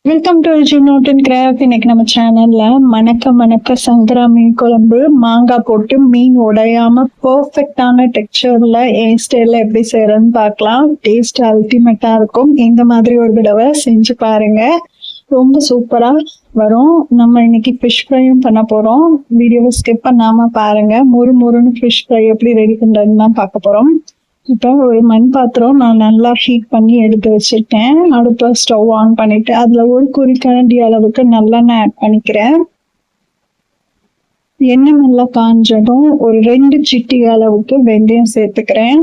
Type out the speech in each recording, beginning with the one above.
Welcome to Note and Craft. இன்னைக்கு நம்ம சேனல்ல மணக்க சங்கரா மீன் குழம்பு மாங்காய் போட்டு மீன் உடையாம பெர்ஃபெக்டான டெக்ஸ்சர்ல என் ஸ்டைல்ல எப்படி செய்யறதுன்னு பார்க்கலாம். டேஸ்ட் அல்டிமேட்டா இருக்கும். இந்த மாதிரி ஒரு தடவை செஞ்சு பாருங்க, ரொம்ப சூப்பரா வரும். நம்ம இன்னைக்கு ஃபிஷ் ஃப்ரையும் பண்ண போறோம். வீடியோவை ஸ்கிப் பண்ணாம பாருங்க. முறுன்னு ஃபிஷ் ஃப்ரை எப்படி ரெடி பண்றதுன்னு தான் பார்க்க போறோம். இப்போ ஒரு மண் பாத்திரம் நான் நல்லா ஹீட் பண்ணி எடுத்து வச்சுட்டேன். அடுத்த ஸ்டவ் ஆன் பண்ணிட்டு அதுல ஒரு குறிக்கரண்டி அளவுக்கு நல்லெண்ணெய் ஆட் பண்ணிக்கிறேன். எண்ணெய் நல்லா காஞ்சதும் ஒரு 2 சிட்டி அளவுக்கு வெந்தயம் சேர்த்துக்கிறேன்.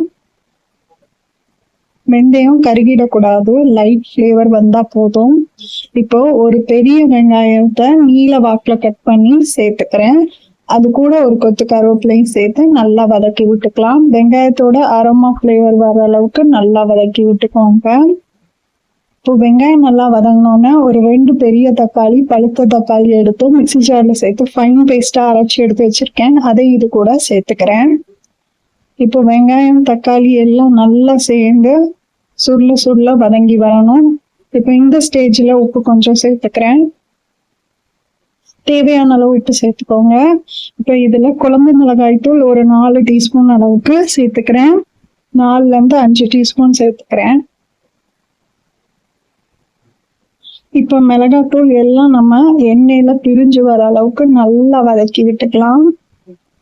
வெந்தயம் கருகிடக்கூடாது, லைட் ஃப்ளேவர் வந்தா போதும். இப்போ ஒரு பெரிய வெங்காயத்தை நீல வாக்குல கட் பண்ணி சேர்த்துக்கிறேன். அது கூட ஒரு கொத்து கருவேப்பிலையும் சேர்த்து நல்லா வதக்கி விட்டுக்கலாம். வெங்காயத்தோட அரோமா ஃப்ளேவர் வர அளவுக்கு நல்லா வதக்கி விட்டுக்கோங்க. இப்போ வெங்காயம் நல்லா வதங்கினோன்னா ஒரு 2 பெரிய தக்காளி, பழுத்த தக்காளி எடுத்து மிக்ஸி ஜார்ல சேர்த்து ஃபைன் பேஸ்டா அரைச்சி எடுத்து வச்சிருக்கேன். அதை இது கூட சேர்த்துக்கிறேன். இப்போ வெங்காயம் தக்காளி எல்லாம் நல்லா சேர்ந்து சுருள வதங்கி வரணும். இப்போ இந்த ஸ்டேஜ்ல உப்பு கொஞ்சம் சேர்த்துக்கிறேன். தேவையான அளவு உப்பு சேர்த்துக்கோங்க. இப்போ இதுல குழம்பு மிளகாய் தூள் ஒரு 4 டீஸ்பூன் அளவுக்கு சேர்த்துக்கிறேன். 4ல இருந்து 5 டீஸ்பூன் சேர்த்துக்கிறேன். இப்போ மிளகாத்தூள் எல்லாம் நம்ம எண்ணெயில பிரிஞ்சு வர அளவுக்கு நல்லா வதக்கி விட்டுக்கலாம்.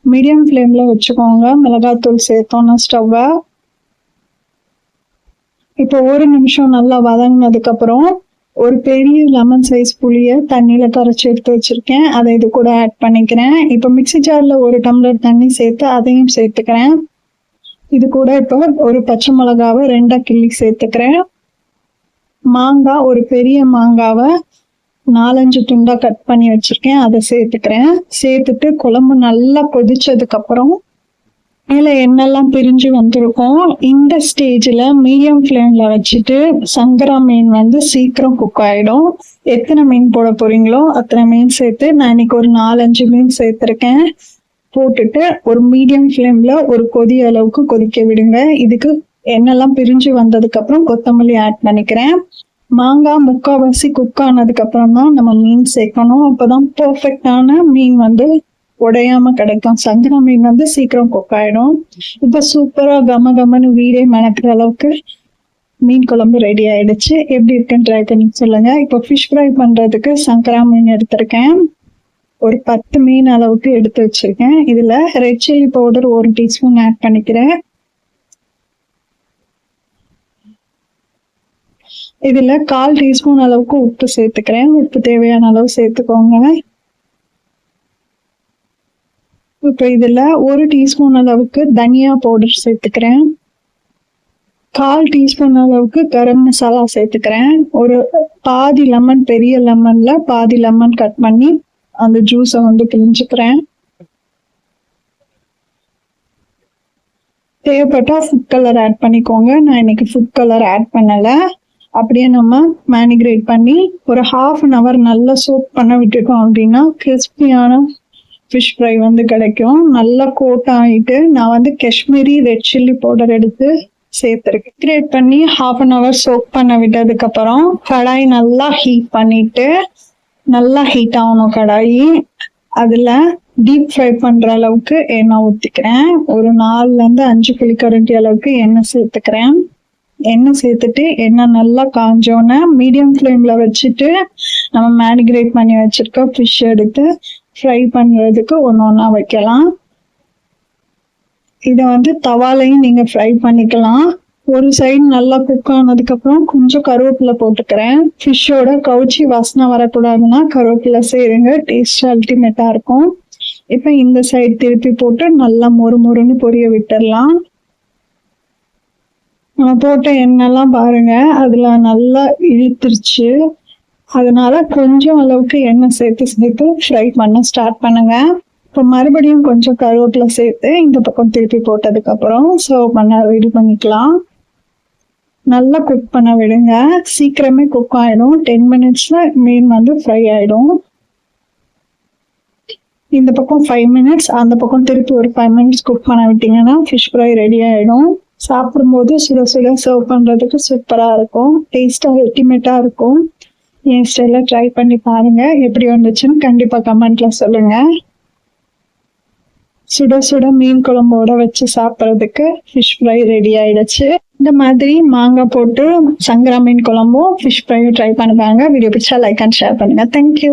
மீடியம் ஃப்ளேம்ல வச்சுக்கோங்க மிளகாத்தூள் சேர்த்தோம்னா ஸ்டவ்வை. இப்போ 1 நிமிஷம் நல்லா வதங்கினதுக்கு அப்புறம் ஒரு பெரிய லெமன் சைஸ் புளியை தண்ணியில கரைச்சி எடுத்து வச்சிருக்கேன். அதை இது கூட ஆட் பண்ணிக்கிறேன். இப்போ மிக்ஸி ஜார்ல 1 டம்ளர் தண்ணி சேர்த்து அதையும் சேர்த்துக்கிறேன். இது கூட இப்போ ஒரு பச்சை மிளகாவை 2 கிள்ளி சேர்த்துக்கிறேன். மாங்காய், ஒரு பெரிய மாங்காவை 4-5 துண்டா கட் பண்ணி வச்சிருக்கேன், அதை சேர்த்துக்கிறேன். சேர்த்துட்டு குழம்பு நல்லா கொதிச்சதுக்கு அப்புறம் மேல எண்ணெல்லாம் பிரிஞ்சு வந்திருக்கும். இந்த ஸ்டேஜ்ல மீடியம் ஃப்ளேம்ல வச்சுட்டு சங்கரா மீன் சீக்கிரம் குக் ஆயிடும். எத்தனை மீன் போட போறீங்களோ அத்தனை மீன் சேர்த்து நான் இன்னைக்கு ஒரு 4-5 மீன் சேர்த்திருக்கேன். போட்டுட்டு ஒரு மீடியம் ஃப்ளேம்ல ஒரு கொதி அளவுக்கு கொதிக்க விடுங்க. இதுக்கு எண்ணெல்லாம் பிரிஞ்சு வந்ததுக்கு அப்புறம் கொத்தமல்லி ஆட் பண்ணிக்கிறேன். மாங்காய் முக்கால்வாசி குக் ஆனதுக்கு அப்புறம் தான் நம்ம மீன் சேர்க்கணும். அப்பதான் பெர்ஃபெக்டான மீன் உடையாம கிடைக்கும். சங்கரா மீன் சீக்கிரம் குக் ஆயிடும். இப்ப சூப்பரா கமன்னு வீடே மணக்கிற அளவுக்கு மீன் குழம்பு ரெடி ஆயிடுச்சு. எப்படி இருக்குன்னு ட்ரை பண்ணி சொல்லுங்க. இப்போ ஃபிஷ் ஃப்ரை பண்றதுக்கு சங்கரா மீன் எடுத்திருக்கேன். ஒரு 10 மீன் அளவுக்கு எடுத்து வச்சிருக்கேன். இதுல red chilli powder 1 teaspoon add பண்ணிக்கிறேன். இதுல 1/4 டீஸ்பூன் அளவுக்கு உப்பு சேர்த்துக்கிறேன். உப்பு தேவையான அளவு சேர்த்துக்கோங்க. இப்போ இதுல 1 டீஸ்பூன் அளவுக்கு தனியா பவுடர் சேர்த்துக்கிறேன். 1/4 டீஸ்பூன் அளவுக்கு கரம் மசாலா சேர்த்துக்கிறேன். ஒரு பாதி லெமன், பெரிய லெமன்ல பாதி லெமன் கட் பண்ணி அந்த ஜூஸை பிழிஞ்சுக்கிறேன். தேவைப்பட்டா ஃபுட் கலர் ஆட் பண்ணிக்கோங்க. நான் இன்னைக்கு ஃபுட் கலர் ஆட் பண்ணல. அப்படியே நம்ம மேனிகிரேட் பண்ணி ஒரு 1/2 hour நல்லா சோக் பண்ண விட்டுட்டோம் அப்படின்னா கிறிஸ்பியான ஃபிஷ் ஃப்ரை கிடைக்கும். நல்லா கோட் ஆகிட்டு நான் காஷ்மீரி ரெட் சில்லி பவுடர் எடுத்து சேர்த்துருக்கேன். கிரேட் பண்ணி 1/2 hour சோக் பண்ண விட்டதுக்கு அப்புறம் கடாய் நல்லா ஹீட் பண்ணிட்டு, நல்லா ஹீட் ஆகணும் கடாயி. அதுல டீப் ஃப்ரை பண்ற அளவுக்கு எண்ணெய் ஊற்றிக்கிறேன். ஒரு 4ல இருந்து 5 குழிக்கரண்டி அளவுக்கு எண்ணெய் சேர்த்துக்கிறேன். எண்ணெய் சேர்த்துட்டு எண்ணெய் நல்லா காஞ்சோன்னே மீடியம் ஃப்ளேம்ல வச்சுட்டு நம்ம மேனிகிரேட் பண்ணி வச்சிருக்க ஃபிஷ் எடுத்து ஃப்ரை பண்றதுக்கு ஒண்ணா வைக்கலாம். இதை தவாலையும் நீங்க ஃப்ரை பண்ணிக்கலாம். ஒரு சைடு நல்லா குக் ஆனதுக்கு அப்புறம் கொஞ்சம் கருவேப்பிலை போட்டுக்கிறேன். ஃபிஷ்ஷோட கவுச்சி வாசனை வரக்கூடாதுன்னா கருவேப்பிலை சேருங்க, டேஸ்ட் அல்டிமேட்டா இருக்கும். இப்ப இந்த சைடு திருப்பி போட்டு நல்லா மொறுன்னு பொரிய விட்டுடலாம். நம்ம போட்ட எண்ணெய்லாம் பாருங்க அதுல நல்லா இழுத்துருச்சு. அதனால கொஞ்சம் அளவுக்கு எண்ணெய் சேர்த்து ஃப்ரை பண்ண ஸ்டார்ட் பண்ணுங்க. இப்போ மறுபடியும் கொஞ்சம் கருவேப்பிலை சேர்த்து இந்த பக்கம் திருப்பி போட்டதுக்கு அப்புறம் சர்வ் பண்ண ரெடி பண்ணிக்கலாம். நல்லா குக் பண்ண விடுங்க. சீக்கிரமே குக் ஆயிடும். 10 minutesல மீன் ஃப்ரை ஆயிடும். இந்த பக்கம் 5 minutes, அந்த பக்கம் திருப்பி ஒரு 5 minutes குக் பண்ண விட்டீங்கன்னா ஃபிஷ் ஃப்ரை ரெடி ஆயிடும். சாப்பிடும்போது சுட சர்வ் பண்றதுக்கு சூப்பரா இருக்கும். டேஸ்டா அல்டிமேட்டா இருக்கும். என் ஸ்டைல ட்ரை பண்ணி பாருங்க. எப்படி வந்துச்சுன்னு கண்டிப்பா கமெண்ட்ல சொல்லுங்க. சுட சுட மீன் குழம்போட வச்சு சாப்பிட்றதுக்கு ஃபிஷ் ஃப்ரை ரெடி ஆயிடுச்சு. இந்த மாதிரி மாங்காய் போட்டு சங்கரா மீன் குழம்பும் ஃபிஷ் ஃப்ரையும் ட்ரை பண்ணுவாங்க. வீடியோ பிடிச்சா லைக் அண்ட் ஷேர் பண்ணுங்க. தேங்க்யூ.